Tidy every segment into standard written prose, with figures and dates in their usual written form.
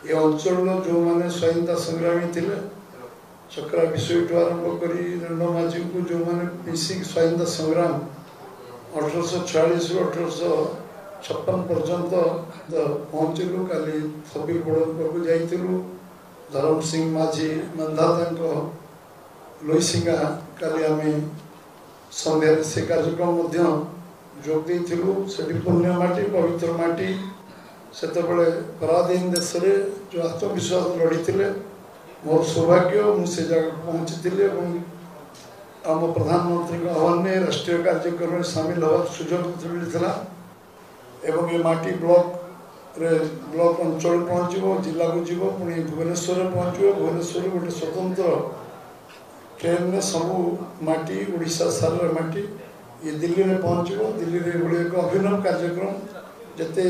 ये अंचल जो मैंने स्वाधीनता संग्रामी थे चक्रा विश्व आरंभ कर माझी को जो मैंने मिसिक स्वाधीनता संग्राम 1846 रु 1856 पर्यंत पहुँचलु काली सबीर बड़ जाइलु धरम सिंह माझी मंदादा लोईसिंगा काली आम संध्यार से कार्यक्रम जोग से पुण्यमाटी पवित्र माटी से पराधीन देश में जो आत्मविश्वास लड़ी मोर सौभाग्य मुझे जगह पहुँची आम प्रधानमंत्री आह्वान में राष्ट्रीय कार्यक्रम में सामिल होवार सुजोग मिलता एवं ये माटी ब्लॉक अंचल पहुँचो जिला को जीव पुणी भुवनेश्वर पहुँचो भुवनेश्वर गोटे स्वतंत्र ट्रेन में सबू माटी उड़ीसा सारा माटी ये दिल्ली में पहुँचो दिल्ली में एक अभिनव कार्यक्रम जिते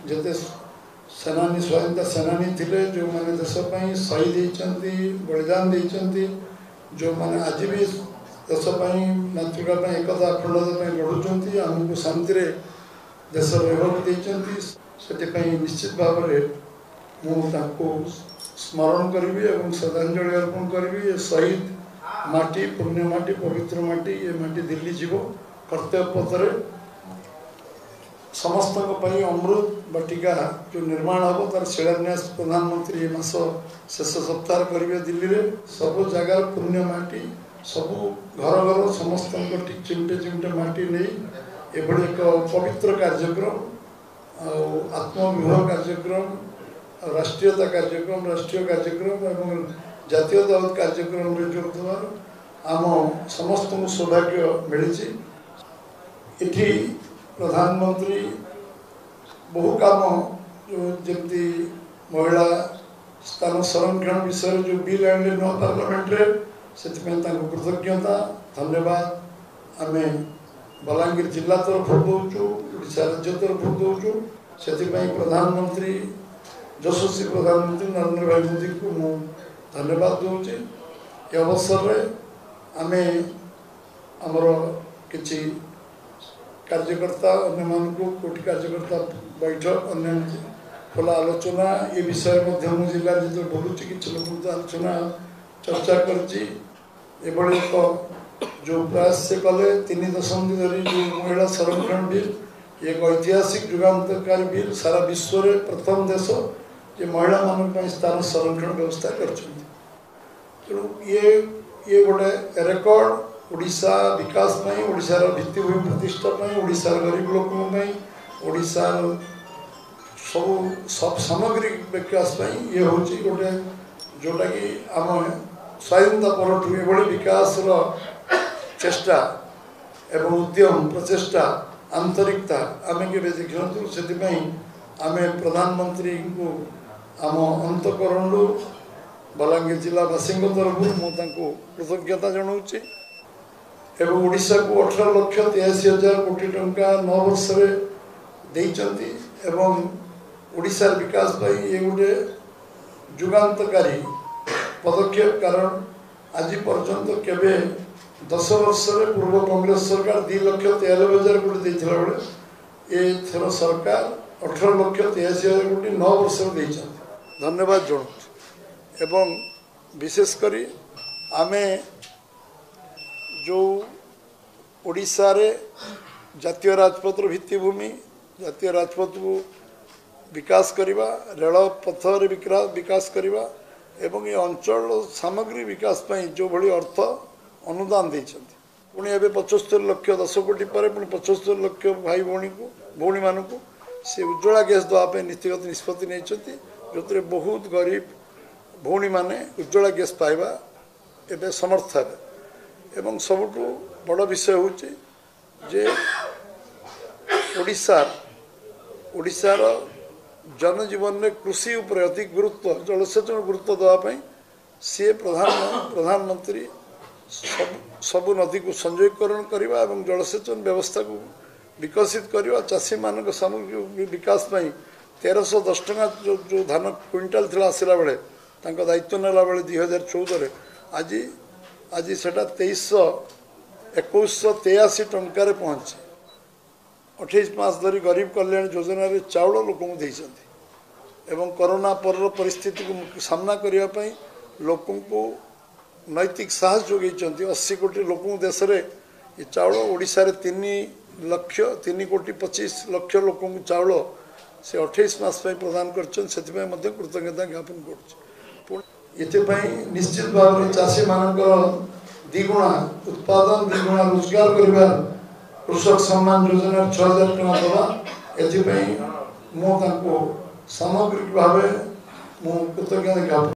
जिते सेनानी स्वाधीनता सेनानी थिले जो माने देशपाई शहीद होती बलिदान देती जो माने आज भी देशपाई मातृका एकता अखंडता लड़ुंट आमको शांति देश देती से निश्चित भाव में स्मरण करी और श्रद्धांजलि अर्पण करी शहीद माटी पुण्य माटी पवित्र माटी ये माटी दिल्ली जीव कर्तव्य पथरे समस्त अमृत बटिका जो निर्माण हम तार शिलान्यास प्रधानमंत्री ये मास शेष सप्ताह करेंगे दिल्ली में सब जगार पुण्य माटी सबू घर घर समस्त चिमटे चिमटे माटी नहीं एभली एक पवित्र कार्यक्रम आत्मविभव कार्यक्रम राष्ट्रीयता कार्यक्रम राष्ट्रीय कार्यक्रम और जातीय दौत कार्यक्रम जोग देवार आम समस्त सौभाग्य मिली इठी प्रधानमंत्री बहु काम जो जमी महिला स्थान संरक्षण विषय जो बिल आने न पार्लियामेंट रे से कृतज्ञता धन्यवाद आम बलांगीर जिला तरफ दौचु ओडिशा राज्य तरफ दौचु से प्रधानमंत्री यशस्वी प्रधानमंत्री नरेंद्र भाई मोदी को मु धन्यवाद दूचे ये अवसर रे आमे आमर किछि कार्यकर्ता अन्य मानक कोटि कार्यकर्ता बैठक अन्य खोला आलोचना ये विषय जिला जो बोलूँ कि लोक आलोचना चर्चा कर जो प्रयास से कले 3 दशंधि धरी जो महिला संरक्षण बिल एक ऐतिहासिक युगांतकारी बिल सारा विश्व रे प्रथम देश ये महिला मान स्थान संरक्षण व्यवस्था कर ये गोटे रेकर्ड ओडिशा विकास ओडिशार भित्तिभूमि प्रतिष्ठा ओडिशार गरीब लोक ओडिशार सब सामग्रिक विकास ये हूँ गोटे जोटा कि आम स्वाधीनता पर एभली विकास चेष्टा एवं उद्यम प्रचेष्टा आंतरिकता आम के देखु से आम प्रधानमंत्री को आम अंतकरण बलांगीर जिलावासी तरफ मुझे कृतज्ञता जनाऊँगी एवं ओडिशा को 18,83,000 कोटी टंका 9 वर्ष देइचंती एवं ओडिशार विकास ये गोटे जुगांतकारी पदक्षेप कारण आज पर्यंत केवे 10 वर्ष पूर्व कांग्रेस सरकार 2,93,000 कोटी देइथिला बेले ये थर सरकार 18,83,000 कोटी 9 वर्ष धन्यवाद जनाऊँ एवं विशेषकर आमे जो ओडिशा रे जातीय राजपथ भित्तिभूमि जातीय राजपथ को विकास करवा रेल पथर विकास करवा एवं ये अंचल सामग्री विकास पई जो भली अर्थ अनुदान देइछन्ति पुणी एबे 75 लाख 10 कोटी पर पुणी 75 लाख भाई भौणी मानक से उज्ज्वला गैस देवाई नीतिगत निष्पत्ति नहीं जो बहुत गरीब भौणी माने उज्ज्वला गैस पाइबा एबे समर्थ है एवं सबुठु बड़ विषय हूँ जे ओडिशार जनजीवन में कृषि उपर अधिक गुरुत्व जलसेचन गुरुत्व देवाई सी प्रधानमंत्री सबु नदी को संयोगकरण करवा एवं जलसेचन व्यवस्था को विकसित करवा चाषी मान सामग्री विकास 1310 टका जो धान क्विंटाल थी आसला बेले दायित्व नेला बेले 2014 आज आज सेटा 2183 टंकार पहुँचे 28 मास धरी गरीब कल्याण योजना रे चाउल लोक देते एवं कोरोना पर परिस्थिति को सामना करने लोकों को नैतिक साहस जोगे 80 कोटी लोक देश में ये चाउल ओडिशा रे 3,25,00,000 लोक चाउल से 28 मास प्रदान कर कृतज्ञता ज्ञापन कर निश्चित भाव में चाषी मान द्विगुणा उत्पादन द्विगुणा रोजगार कर कृषक सम्मान योजना 6,000 टका दवा एपाई सामग्रिक भाव कृतज्ञता ज्ञापन